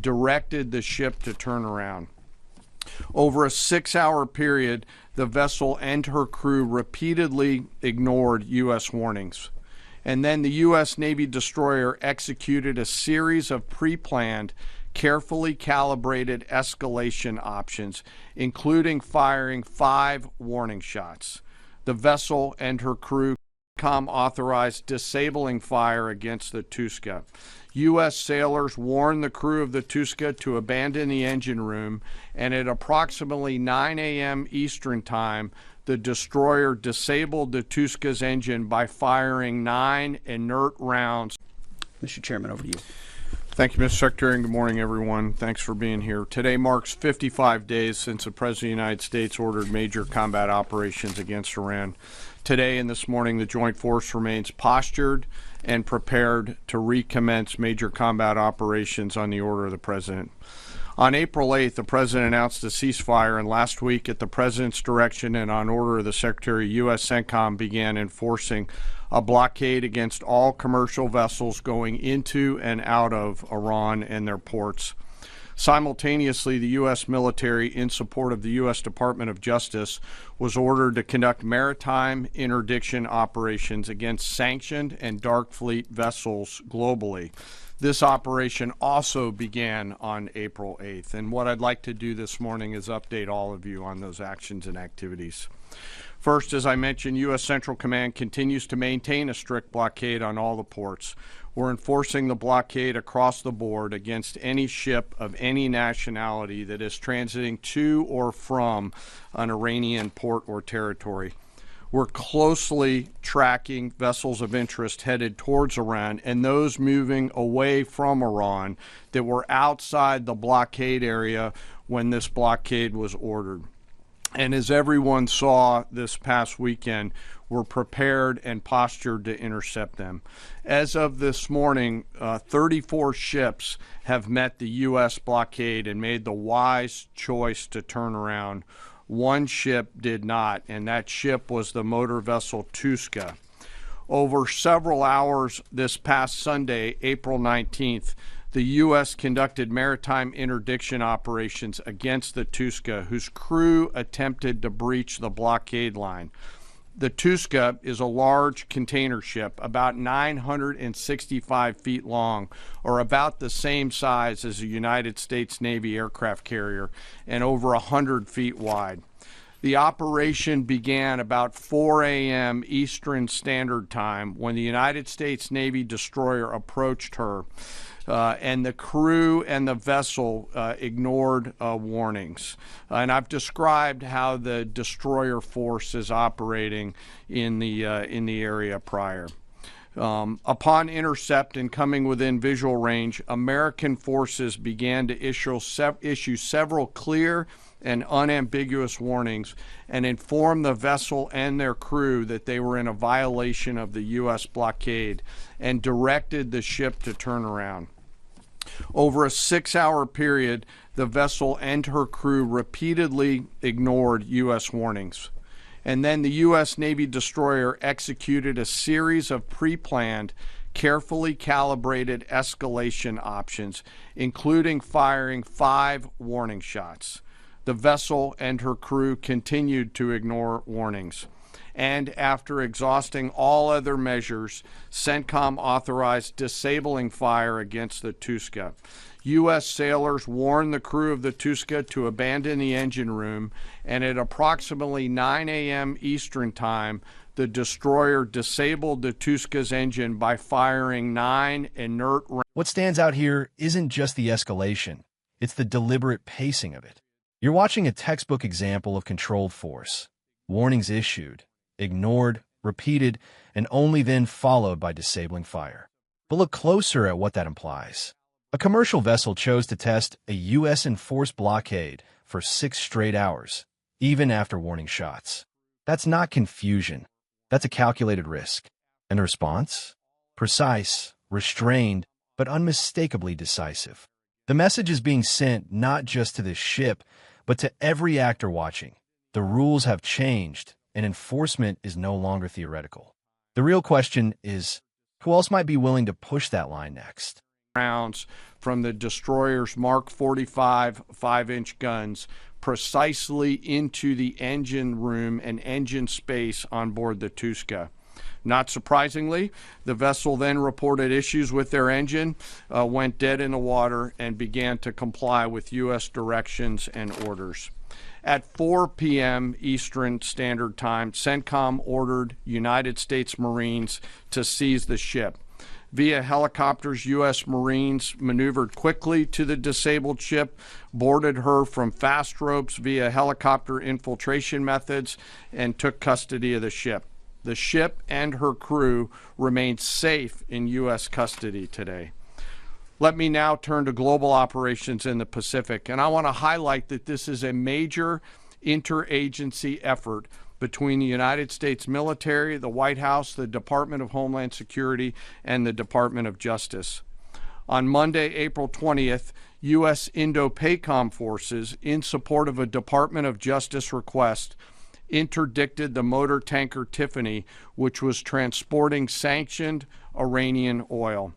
directed the ship to turn around. Over a 6-hour period, the vessel and her crew repeatedly ignored U.S. warnings. And then the U.S. Navy destroyer executed a series of pre-planned, carefully calibrated escalation options, including firing 5 warning shots. The vessel and her crew authorized disabling fire against the Tuska. U.S. sailors warned the crew of the Tuska to abandon the engine room, and at approximately 9 a.m. Eastern Time, the destroyer disabled the Tuska's engine by firing 9 inert rounds. Mr. Chairman, over to you. Thank you, Mr. Secretary, and good morning, everyone. Thanks for being here. Today marks 55 days since the President of the United States ordered major combat operations against Iran. Today and this morning, the Joint Force remains postured and prepared to recommence major combat operations on the order of the President. On April 8th, the President announced a ceasefire, and last week, at the President's direction and on order of the Secretary, U.S. CENTCOM began enforcing a blockade against all commercial vessels going into and out of Iran and their ports. Simultaneously, the U.S. military, in support of the U.S. Department of Justice, was ordered to conduct maritime interdiction operations against sanctioned and dark fleet vessels globally. This operation also began on April 8th, and what I'd like to do this morning is update all of you on those actions and activities. First, as I mentioned, U.S. Central Command continues to maintain a strict blockade on all the ports. We're enforcing the blockade across the board against any ship of any nationality that is transiting to or from an Iranian port or territory. We're closely tracking vessels of interest headed towards Iran and those moving away from Iran that were outside the blockade area when this blockade was ordered. And as everyone saw this past weekend, we're prepared and postured to intercept them. As of this morning, 34 ships have met the U.S. blockade and made the wise choice to turn around. One ship did not, and that ship was the motor vessel Tuska. Over several hours this past Sunday, April 19th, the U.S. conducted maritime interdiction operations against the Tuska, whose crew attempted to breach the blockade line. The Tuska is a large container ship, about 965 feet long, or about the same size as a United States Navy aircraft carrier, and over 100 feet wide. The operation began about 4 a.m. Eastern Standard Time when the United States Navy destroyer approached her. And the crew and the vessel ignored warnings. And I've described how the destroyer force is operating in the area prior. Upon intercept and coming within visual range, American forces began to issue several clear and unambiguous warnings and inform the vessel and their crew that they were in a violation of the U.S. blockade and directed the ship to turn around. Over a 6-hour period, the vessel and her crew repeatedly ignored U.S. warnings. And then the U.S. Navy destroyer executed a series of pre-planned, carefully calibrated escalation options, including firing 5 warning shots. The vessel and her crew continued to ignore warnings. And after exhausting all other measures, CENTCOM authorized disabling fire against the Tuska. U.S. sailors warned the crew of the Tuska to abandon the engine room, and at approximately 9 a.m. Eastern Time, the destroyer disabled the Tuska's engine by firing 9 inert rounds. What stands out here isn't just the escalation, it's the deliberate pacing of it. You're watching a textbook example of controlled force. Warnings issued, ignored, repeated, and only then followed by disabling fire. But look closer at what that implies. A commercial vessel chose to test a U.S.-enforced blockade for 6 straight hours, even after warning shots. That's not confusion. That's a calculated risk. And the response? Precise, restrained, but unmistakably decisive. The message is being sent not just to this ship, but to every actor watching. The rules have changed, and enforcement is no longer theoretical. The real question is, who else might be willing to push that line next? rounds from the destroyer's Mark 45 5-inch guns precisely into the engine room and engine space on board the Tuska. Not surprisingly, the vessel then reported issues with their engine, went dead in the water, and began to comply with U.S. directions and orders. At 4 p.m. Eastern Standard Time, CENTCOM ordered United States Marines to seize the ship. Via helicopters, U.S. Marines maneuvered quickly to the disabled ship, boarded her from fast ropes via helicopter infiltration methods, and took custody of the ship. The ship and her crew remain safe in U.S. custody today. Let me now turn to global operations in the Pacific, and I want to highlight that this is a major interagency effort between the United States military, the White House, the Department of Homeland Security, and the Department of Justice. On Monday, April 20th, U.S. Indo-PACOM forces, in support of a Department of Justice request, interdicted the motor tanker Tiffany, which was transporting sanctioned Iranian oil.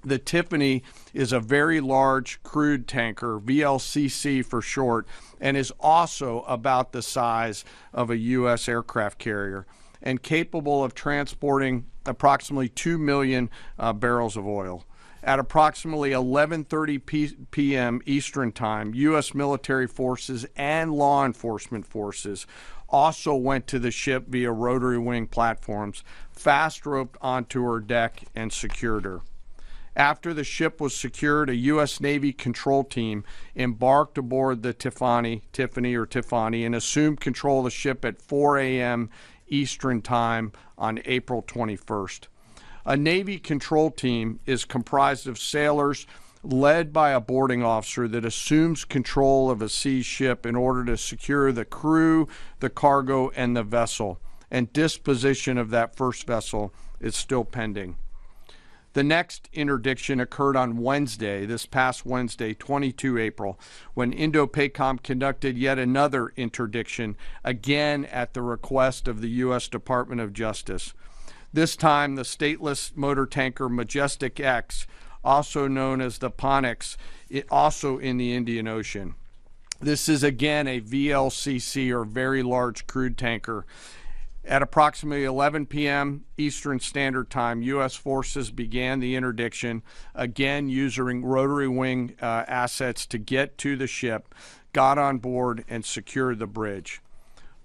The Tiffany is a very large crude tanker, VLCC for short, and is also about the size of a U.S. aircraft carrier and capable of transporting approximately 2 million barrels of oil. At approximately 11:30 p.m. Eastern Time, U.S. military forces and law enforcement forces also went to the ship via rotary wing platforms, fast-roped onto her deck, and secured her. After the ship was secured, a U.S. Navy control team embarked aboard the Tiffany, and assumed control of the ship at 4 a.m. Eastern Time on April 21st. A Navy control team is comprised of sailors led by a boarding officer that assumes control of a seized ship in order to secure the crew, the cargo, and the vessel, and disposition of that first vessel is still pending. The next interdiction occurred on Wednesday, this past Wednesday, 22 April, when Indo-PACOM conducted yet another interdiction, again at the request of the U.S. Department of Justice. This time, the stateless motor tanker Majestic X, also known as the Ponix, also in the Indian Ocean. This is again a VLCC, or very large crude tanker. At approximately 11 p.m. Eastern Standard Time, U.S. forces began the interdiction, again using rotary wing assets to get to the ship, got on board, and secured the bridge.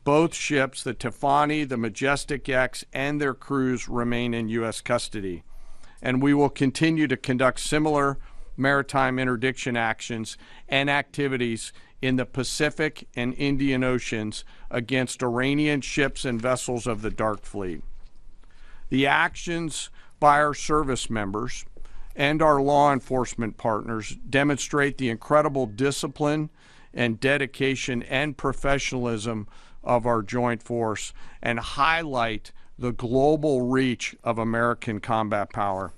Both ships, the Tiffany, the Majestic X, and their crews remain in U.S. custody. And we will continue to conduct similar maritime interdiction actions and activities in the Pacific and Indian Oceans against Iranian ships and vessels of the Dark Fleet. The actions by our service members and our law enforcement partners demonstrate the incredible discipline and dedication and professionalism of our joint force and highlight the global reach of American combat power.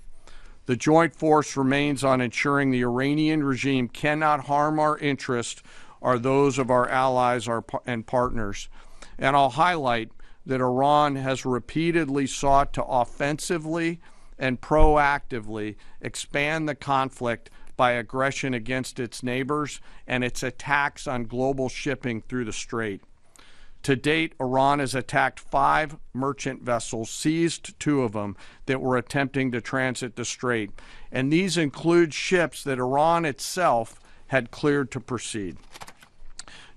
The joint force remains on ensuring the Iranian regime cannot harm our interests or those of our allies and partners. And I'll highlight that Iran has repeatedly sought to offensively and proactively expand the conflict by aggression against its neighbors and its attacks on global shipping through the Strait. To date, Iran has attacked 5 merchant vessels, seized 2 of them that were attempting to transit the Strait. And these include ships that Iran itself had cleared to proceed.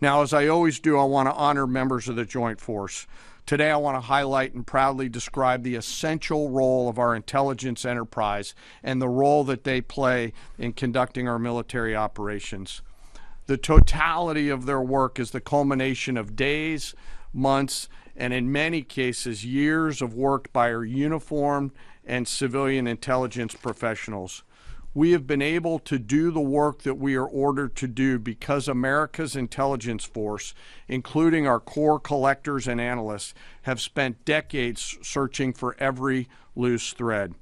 Now, as I always do, I want to honor members of the Joint Force. Today, I want to highlight and proudly describe the essential role of our intelligence enterprise and the role that they play in conducting our military operations. The totality of their work is the culmination of days, months, and in many cases, years of work by our uniformed and civilian intelligence professionals. We have been able to do the work that we are ordered to do because America's intelligence force, including our core collectors and analysts, have spent decades searching for every loose thread.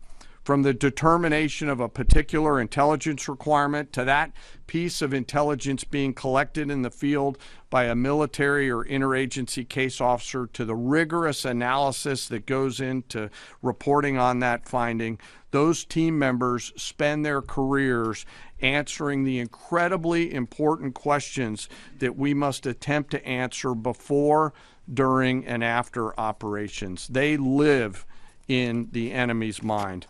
from the determination of a particular intelligence requirement to that piece of intelligence being collected in the field by a military or interagency case officer, to the rigorous analysis that goes into reporting on that finding. Those team members spend their careers answering the incredibly important questions that we must attempt to answer before, during, and after operations. They live in the enemy's mind.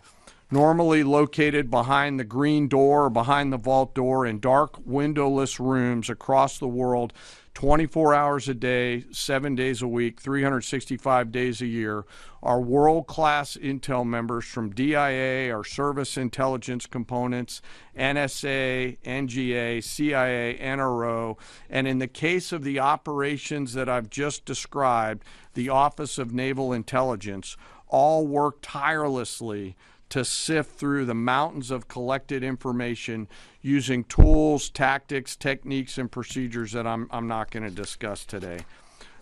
Normally located behind the green door or behind the vault door in dark, windowless rooms across the world, 24 hours a day, 7 days a week, 365 days a year, are world-class intel members from DIA, our service intelligence components, NSA, NGA, CIA, NRO, and in the case of the operations that I've just described, the Office of Naval Intelligence, all work tirelessly to sift through the mountains of collected information using tools, tactics, techniques, and procedures that I'm not going to discuss today.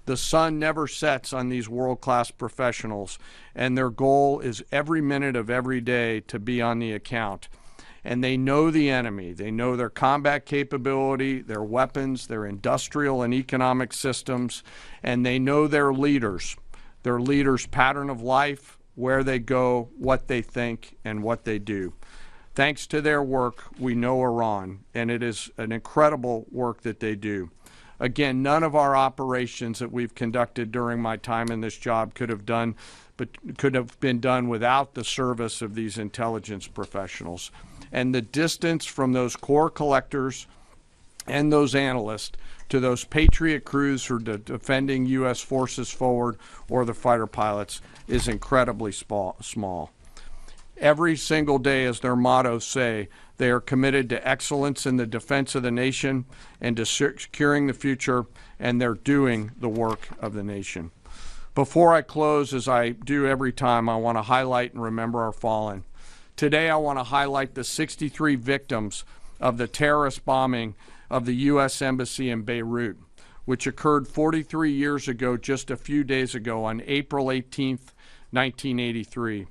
The sun never sets on these world-class professionals, and their goal is every minute of every day to be on the account. And they know the enemy. They know their combat capability, their weapons, their industrial and economic systems, and they know their leaders' pattern of life, where they go, what they think, and what they do. Thanks to their work, we know Iran, and it is an incredible work that they do. Again, none of our operations that we've conducted during my time in this job could have been done without the service of these intelligence professionals. And the distance from those core collectors and those analysts to those Patriot crews who are defending U.S. forces forward or the fighter pilots is incredibly small. Every single day, as their mottos say, they are committed to excellence in the defense of the nation and to securing the future, and they're doing the work of the nation. Before I close, as I do every time, I want to highlight and remember our fallen. Today, I want to highlight the 63 victims of the terrorist bombing of the U.S. Embassy in Beirut, which occurred 43 years ago, just a few days ago, on April 18th, 1983.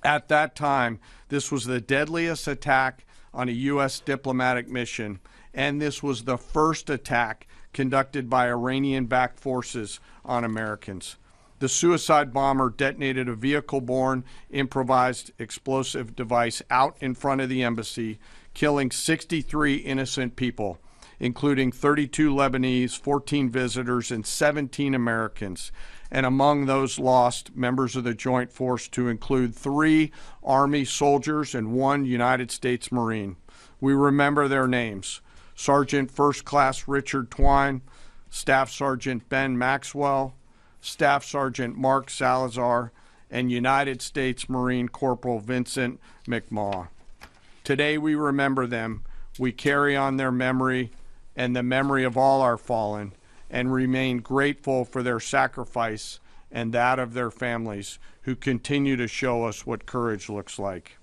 At that time, this was the deadliest attack on a U.S. diplomatic mission, and this was the first attack conducted by Iranian-backed forces on Americans. The suicide bomber detonated a vehicle-borne improvised explosive device out in front of the embassy, killing 63 innocent people, including 32 Lebanese, 14 visitors, and 17 Americans. And among those lost, members of the Joint Force to include 3 Army soldiers and 1 United States Marine. We remember their names: Sergeant First Class Richard Twine, Staff Sergeant Ben Maxwell, Staff Sergeant Mark Salazar, and United States Marine Corporal Vincent McMaw. Today we remember them. We carry on their memory and the memory of all our fallen, and remain grateful for their sacrifice and that of their families, who continue to show us what courage looks like.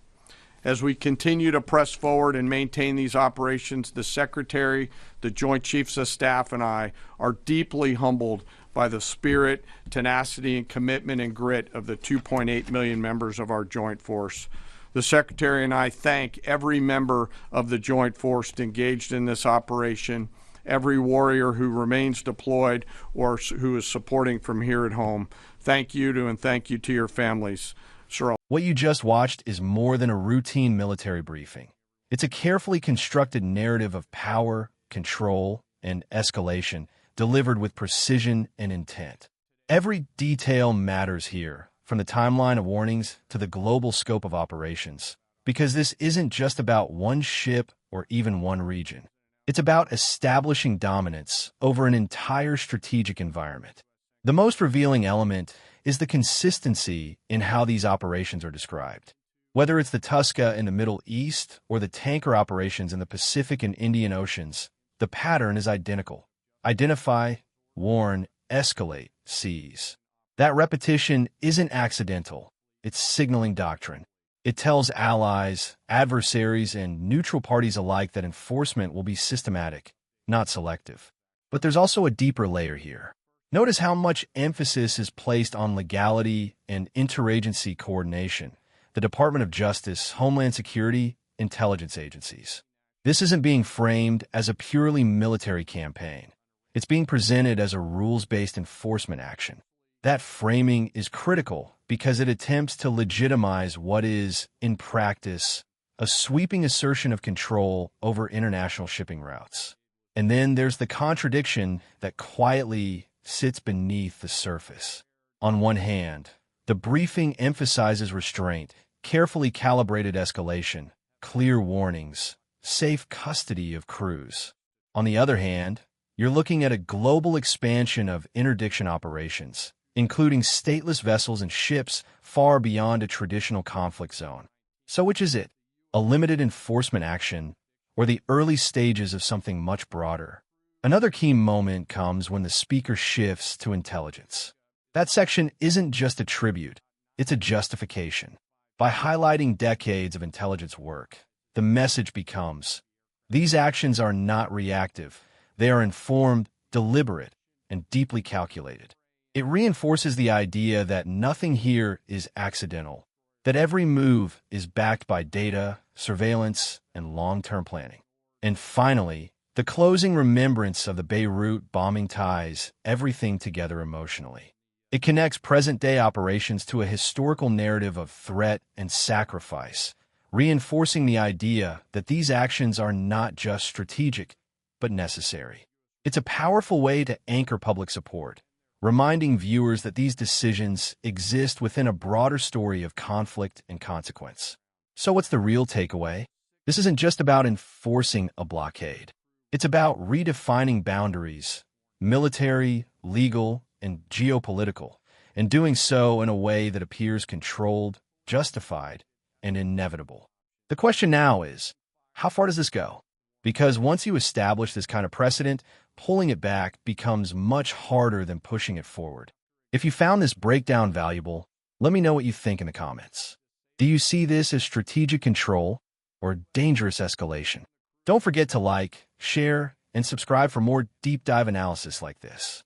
As we continue to press forward and maintain these operations, the Secretary, the Joint Chiefs of Staff, and I are deeply humbled by the spirit, tenacity, and commitment and grit of the 2.8 million members of our Joint Force. The Secretary and I thank every member of the Joint Force engaged in this operation, every warrior who remains deployed or who is supporting from here at home. Thank you to, and thank you to your families. Sir. What you just watched is more than a routine military briefing. It's a carefully constructed narrative of power, control, and escalation, delivered with precision and intent. Every detail matters here, from the timeline of warnings to the global scope of operations, because this isn't just about one ship or even one region. It's about establishing dominance over an entire strategic environment. The most revealing element is the consistency in how these operations are described. Whether it's the Tusca in the Middle East or the tanker operations in the Pacific and Indian Oceans, the pattern is identical. Identify, warn, escalate, seize. That repetition isn't accidental. It's signaling doctrine. It tells allies, adversaries, and neutral parties alike that enforcement will be systematic, not selective. But there's also a deeper layer here. Notice how much emphasis is placed on legality and interagency coordination. the Department of Justice, Homeland Security, intelligence agencies. This isn't being framed as a purely military campaign. It's being presented as a rules-based enforcement action. That framing is critical because it attempts to legitimize what is, in practice, a sweeping assertion of control over international shipping routes. And then there's the contradiction that quietly sits beneath the surface. On one hand, the briefing emphasizes restraint, carefully calibrated escalation, clear warnings, safe custody of crews. On the other hand, you're looking at a global expansion of interdiction operations, including stateless vessels and ships far beyond a traditional conflict zone. So which is it? A limited enforcement action, or the early stages of something much broader? Another key moment comes when the speaker shifts to intelligence. That section isn't just a tribute, it's a justification. By highlighting decades of intelligence work, the message becomes, these actions are not reactive, they are informed, deliberate, and deeply calculated. It reinforces the idea that nothing here is accidental, that every move is backed by data, surveillance, and long-term planning. And finally, the closing remembrance of the Beirut bombing ties everything together emotionally. It connects present-day operations to a historical narrative of threat and sacrifice, reinforcing the idea that these actions are not just strategic, but necessary. It's a powerful way to anchor public support, reminding viewers that these decisions exist within a broader story of conflict and consequence. So what's the real takeaway? This isn't just about enforcing a blockade. It's about redefining boundaries, military, legal, and geopolitical, and doing so in a way that appears controlled, justified, and inevitable. The question now is, how far does this go? Because once you establish this kind of precedent, pulling it back becomes much harder than pushing it forward. If you found this breakdown valuable, let me know what you think in the comments. Do you see this as strategic control or dangerous escalation? Don't forget to like, share, and subscribe for more deep dive analysis like this.